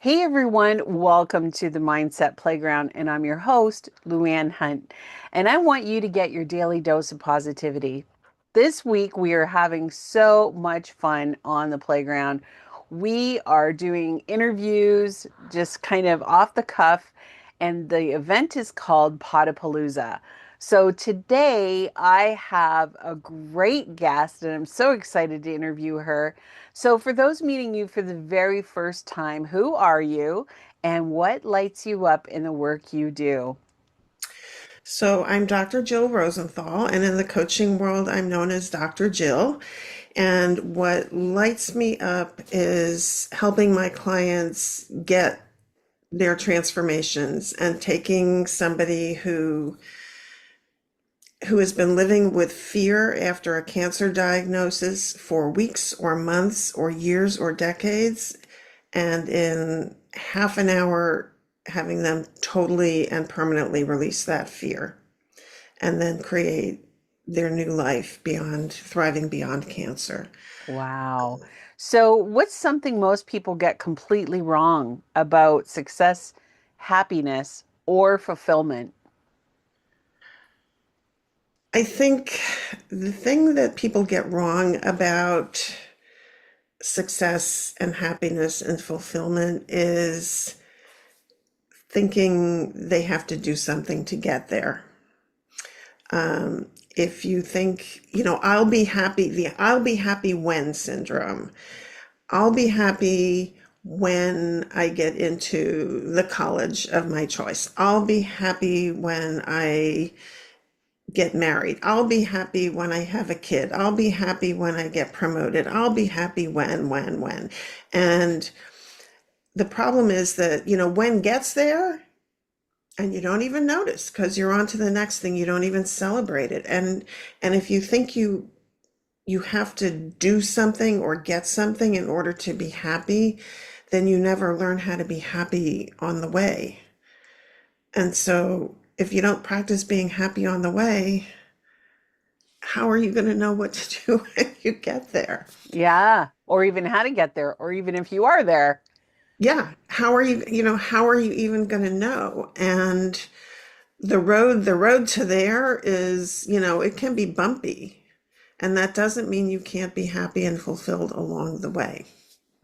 Hey everyone, welcome to the Mindset Playground, and I'm your host, LouAnne Hunt, and I want you to get your daily dose of positivity. This week, we are having so much fun on the playground. We are doing interviews just kind of off the cuff, and the event is called Podapalooza. So today, I have a great guest, and I'm so excited to interview her. So, for those meeting you for the very first time, who are you and what lights you up in the work you do? So I'm Dr. Jill Rosenthal, and in the coaching world, I'm known as Dr. Jill. And what lights me up is helping my clients get their transformations and taking somebody who has been living with fear after a cancer diagnosis for weeks or months or years or decades, and in half an hour having them totally and permanently release that fear and then create their new life beyond thriving beyond cancer. Wow. So, what's something most people get completely wrong about success, happiness, or fulfillment? I think the thing that people get wrong about success and happiness and fulfillment is thinking they have to do something to get there. If you think, I'll be happy, the I'll be happy when syndrome. I'll be happy when I get into the college of my choice. I'll be happy when I get married. I'll be happy when I have a kid. I'll be happy when I get promoted. I'll be happy when. And the problem is that, when gets there and you don't even notice because you're on to the next thing. You don't even celebrate it. And if you think you have to do something or get something in order to be happy, then you never learn how to be happy on the way. And so if you don't practice being happy on the way, how are you going to know what to do when you get there? Yeah, or even how to get there, or even if you are there. Yeah, how are you even going to know? And the road to there is, it can be bumpy. And that doesn't mean you can't be happy and fulfilled along the way.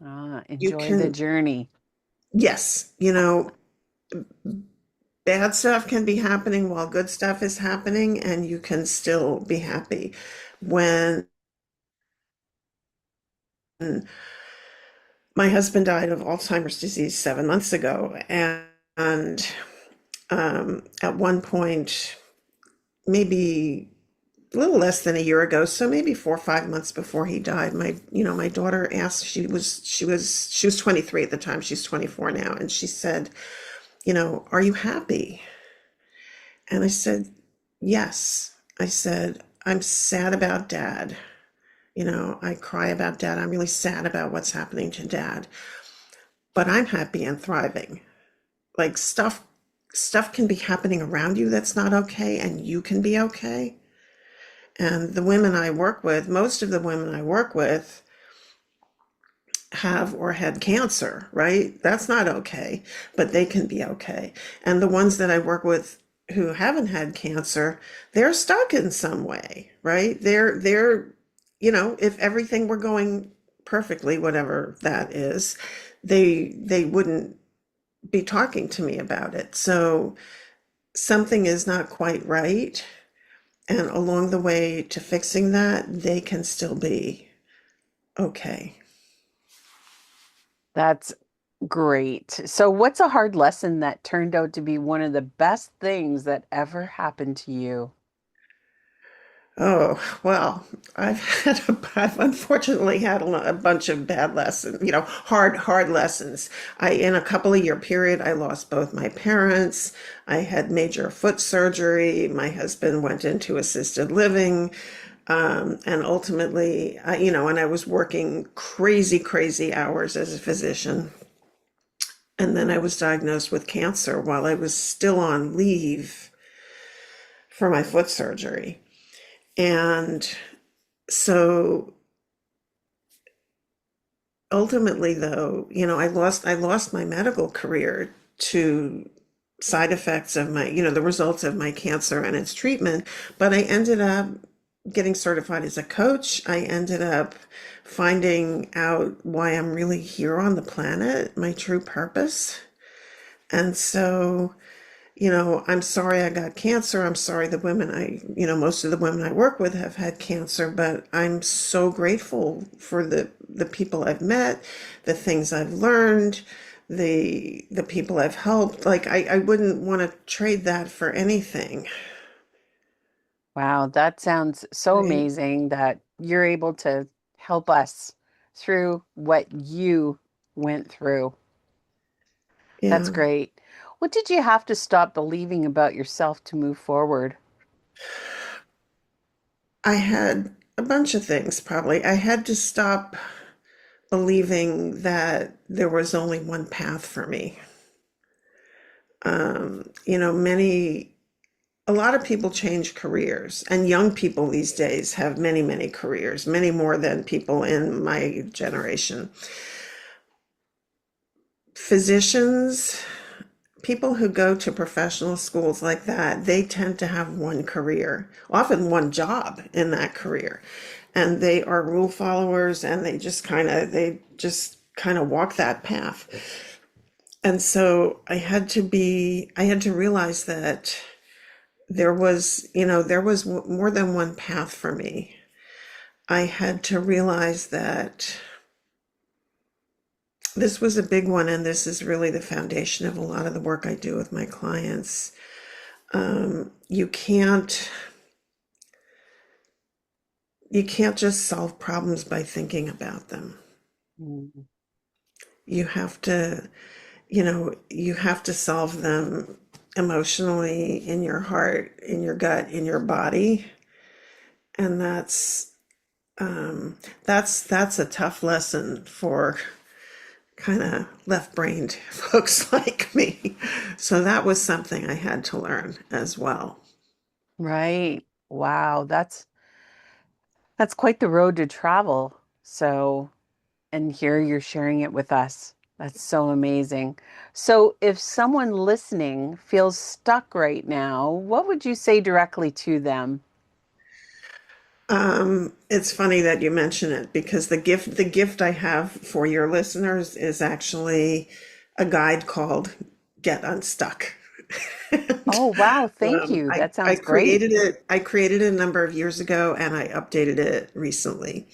You Enjoy the can, journey. yes, bad stuff can be happening while good stuff is happening, and you can still be happy. When my husband died of Alzheimer's disease 7 months ago, and at one point, maybe a little less than a year ago, so maybe 4 or 5 months before he died, my daughter asked, she was 23 at the time, she's 24 now, and she said, are you happy? And I said, yes. I said, I'm sad about dad. I cry about dad. I'm really sad about what's happening to dad, but I'm happy and thriving. Like stuff can be happening around you that's not okay, and you can be okay. And the women I work with, most of the women I work with have or had cancer, right? That's not okay, but they can be okay. And the ones that I work with who haven't had cancer, they're stuck in some way, right? If everything were going perfectly, whatever that is, they wouldn't be talking to me about it. So something is not quite right. And along the way to fixing that, they can still be okay. That's great. So, what's a hard lesson that turned out to be one of the best things that ever happened to you? Oh, well, I've unfortunately had a bunch of bad lessons, hard lessons. In a couple of year period, I lost both my parents. I had major foot surgery. My husband went into assisted living. And ultimately, and I was working crazy, crazy hours as a physician. And then I was diagnosed with cancer while I was still on leave for my foot surgery. And so ultimately though, I lost my medical career to side effects of my, the results of my cancer and its treatment, but I ended up getting certified as a coach. I ended up finding out why I'm really here on the planet, my true purpose. And so, I'm sorry I got cancer. I'm sorry most of the women I work with have had cancer, but I'm so grateful for the people I've met, the things I've learned, the people I've helped. Like I wouldn't want to trade that for anything. Wow, that sounds so Right. amazing that you're able to help us through what you went through. That's Yeah. great. What did you have to stop believing about yourself to move forward? I had a bunch of things probably. I had to stop believing that there was only one path for me. Many a lot of people change careers, and young people these days have many, many careers, many more than people in my generation. Physicians, people who go to professional schools like that, they tend to have one career, often one job in that career. And they are rule followers and they just kind of walk that path. And so I had to realize that there was more than one path for me. I had to realize that this was a big one, and this is really the foundation of a lot of the work I do with my clients. You can't just solve problems by thinking about them. Mm. You have to, you have to solve them emotionally, in your heart, in your gut, in your body. And that's a tough lesson for kind of left-brained folks like me. So that was something I had to learn as well. Right. Wow, that's quite the road to travel. So, and here you're sharing it with us. That's so amazing. So, if someone listening feels stuck right now, what would you say directly to them? It's funny that you mention it because the gift I have for your listeners is actually a guide called Get Unstuck. And, Oh, wow, thank um, you. I, That I sounds great. created it. I created it a number of years ago, and I updated it recently.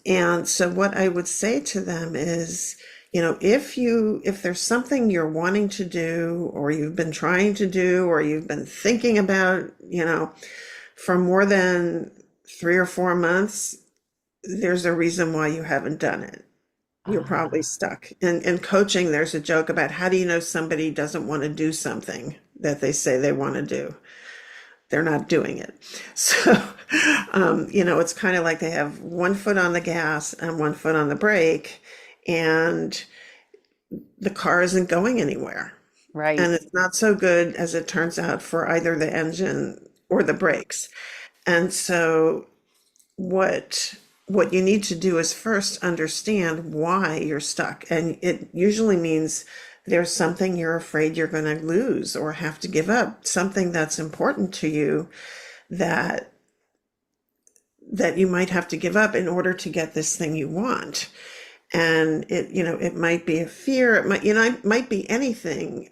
And so what I would say to them is, if there's something you're wanting to do, or you've been trying to do, or you've been thinking about, for more than 3 or 4 months, there's a reason why you haven't done it. You're probably Ah, stuck. In coaching, there's a joke about how do you know somebody doesn't want to do something that they say they want to do? They're not doing it. So, it's kind of like they have one foot on the gas and one foot on the brake, and the car isn't going anywhere. right. And it's not so good as it turns out for either the engine or the brakes. And so what you need to do is first understand why you're stuck. And it usually means there's something you're afraid you're going to lose or have to give up, something that's important to you that that you might have to give up in order to get this thing you want. And it might be a fear, it might be anything.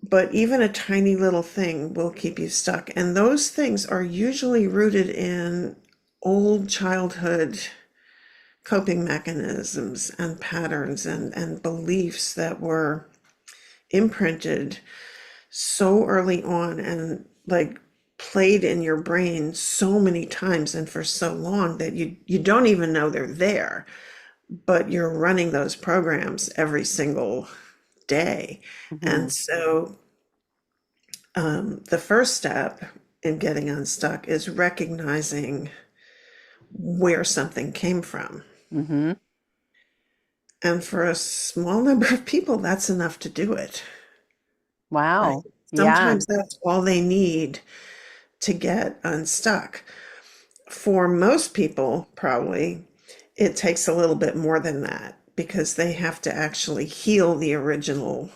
But even a tiny little thing will keep you stuck. And those things are usually rooted in old childhood coping mechanisms and patterns and beliefs that were imprinted so early on and like played in your brain so many times and for so long that you don't even know they're there, but you're running those programs every single day. And Hmm. so the first step in getting unstuck is recognizing where something came from. Hmm. And for a small number of people, that's enough to do it, right? Wow. Yeah. Sometimes that's all they need to get unstuck. For most people, probably, it takes a little bit more than that because they have to actually heal the original,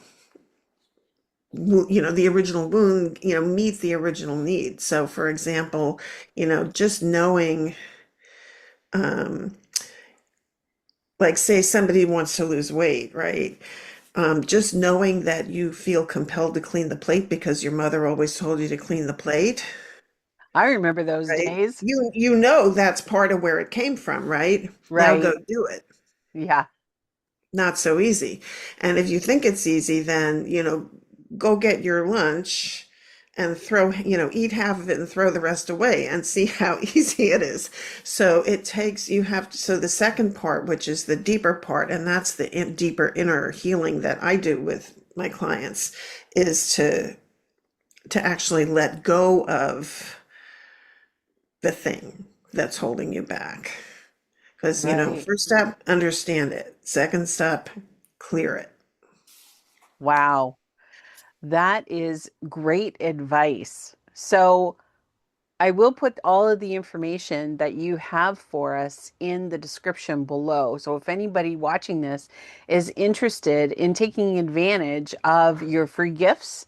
the original wound, meet the original need. So, for example, just knowing, um, like say somebody wants to lose weight, right? Just knowing that you feel compelled to clean the plate because your mother always told you to clean the plate, I remember those right? days. You know that's part of where it came from, right? Now go Right. do it. Yeah. Not so easy. And if you think it's easy, then, go get your lunch and eat half of it and throw the rest away and see how easy it is. So so the second part, which is the deeper part, and that's the deeper inner healing that I do with my clients, is to actually let go of the thing that's holding you back. Because, Right. first step, understand it. Second step, clear it. Wow. That is great advice. So, I will put all of the information that you have for us in the description below. So if anybody watching this is interested in taking advantage of your free gifts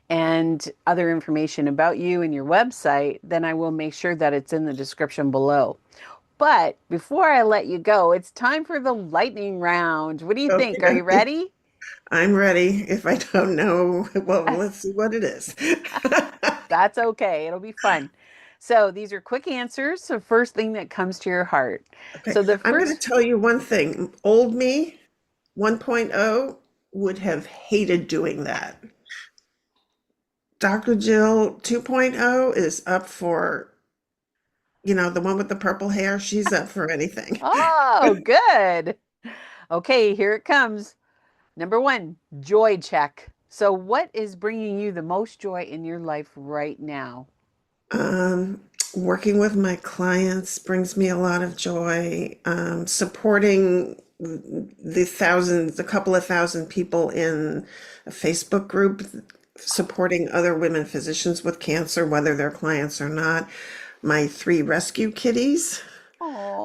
and other information about you and your website, then I will make sure that it's in the description below. But before I let you go, it's time for the lightning round. What do you think? Are you Okay, ready? I'm ready. If I don't know, well, let's see what it is. That's okay. It'll be fun. So these are quick answers. So first thing that comes to your heart. Okay, So the I'm going to first, tell you one thing. Old me 1.0 would have hated doing that. Dr. Jill 2.0 is up for, the one with the purple hair. She's up for anything. oh, good. Okay, here it comes. Number one, joy check. So what is bringing you the most joy in your life right now? Um, Working with my clients brings me a lot of joy. Supporting a couple of thousand people in a Facebook group, supporting other women physicians with cancer, whether they're clients or not. My 3 rescue kitties,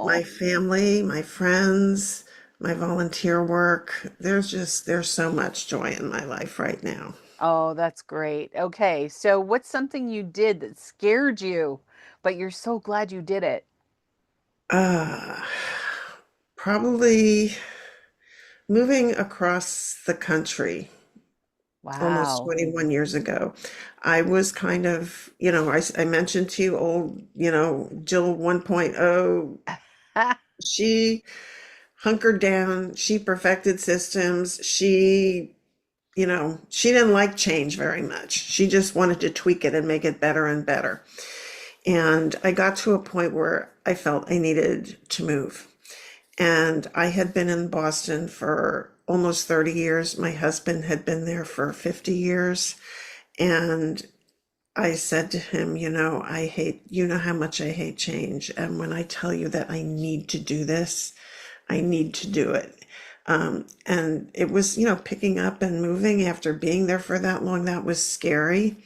my Oh, family, my friends, my volunteer work. There's so much joy in my life right now. oh, that's great. Okay, so what's something you did that scared you, but you're so glad you did it? Uh, Probably moving across the country almost Wow. 21 years ago. I was kind of, I mentioned to you old, Jill 1.0. She hunkered down, she perfected systems. She didn't like change very much. She just wanted to tweak it and make it better and better. And I got to a point where I felt I needed to move. And I had been in Boston for almost 30 years. My husband had been there for 50 years. And I said to him, you know how much I hate change. And when I tell you that I need to do this, I need to do it. And it was, picking up and moving after being there for that long. That was scary.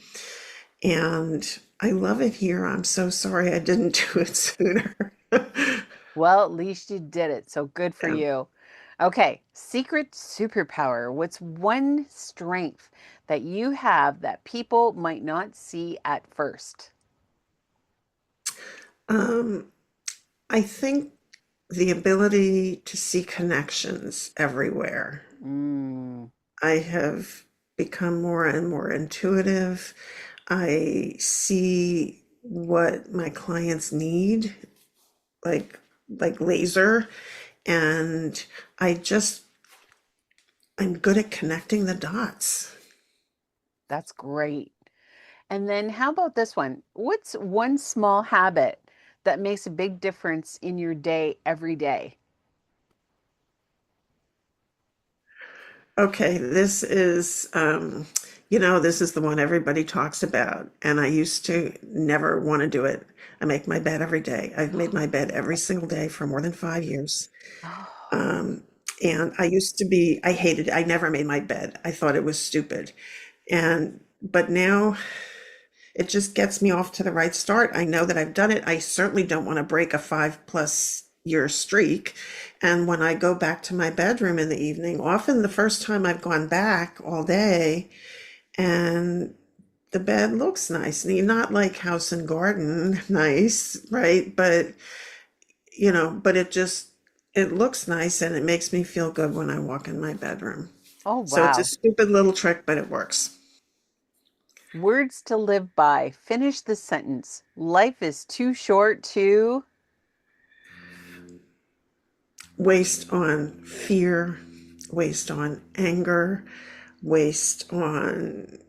And I love it here. I'm so sorry I didn't do it sooner. Well, at least you did it, so good for Yeah. you. Okay, secret superpower. What's one strength that you have that people might not see at first? Um, I think the ability to see connections everywhere. Mm, I have become more and more intuitive. I see what my clients need, like laser, and I'm good at connecting the dots. that's great. And then how about this one? What's one small habit that makes a big difference in your day every day? Okay, this is the one everybody talks about, and I used to never want to do it. I make my bed every day. I've made my bed every single day for more than 5 years. Oh, Um, and I hated it. I never made my bed. I thought it was stupid. But now it just gets me off to the right start. I know that I've done it. I certainly don't want to break a 5+ your streak. And when I go back to my bedroom in the evening, often the first time I've gone back all day, and the bed looks nice. Not like house and garden nice, right? But but it looks nice and it makes me feel good when I walk in my bedroom. Oh, So it's a wow. stupid little trick, but it works. Words to live by. Finish the sentence. Life is too short to. Waste on fear, waste on anger, waste on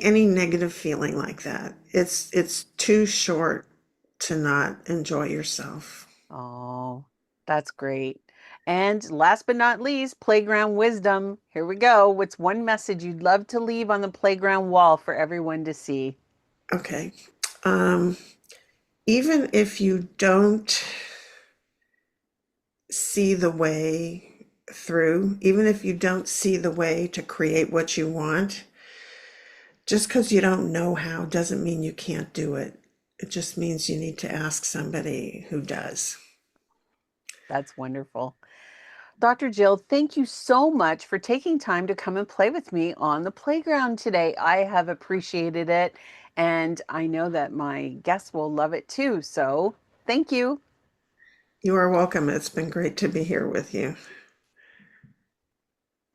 any negative feeling like that. It's too short to not enjoy yourself. Oh, that's great. And last but not least, playground wisdom. Here we go. What's one message you'd love to leave on the playground wall for everyone to see? Okay. Um, Even if you don't see the way through, even if you don't see the way to create what you want, just because you don't know how doesn't mean you can't do it. It just means you need to ask somebody who does. That's wonderful. Dr. Jill, thank you so much for taking time to come and play with me on the playground today. I have appreciated it, and I know that my guests will love it too. So, thank you. You are welcome. It's been great to be here with you.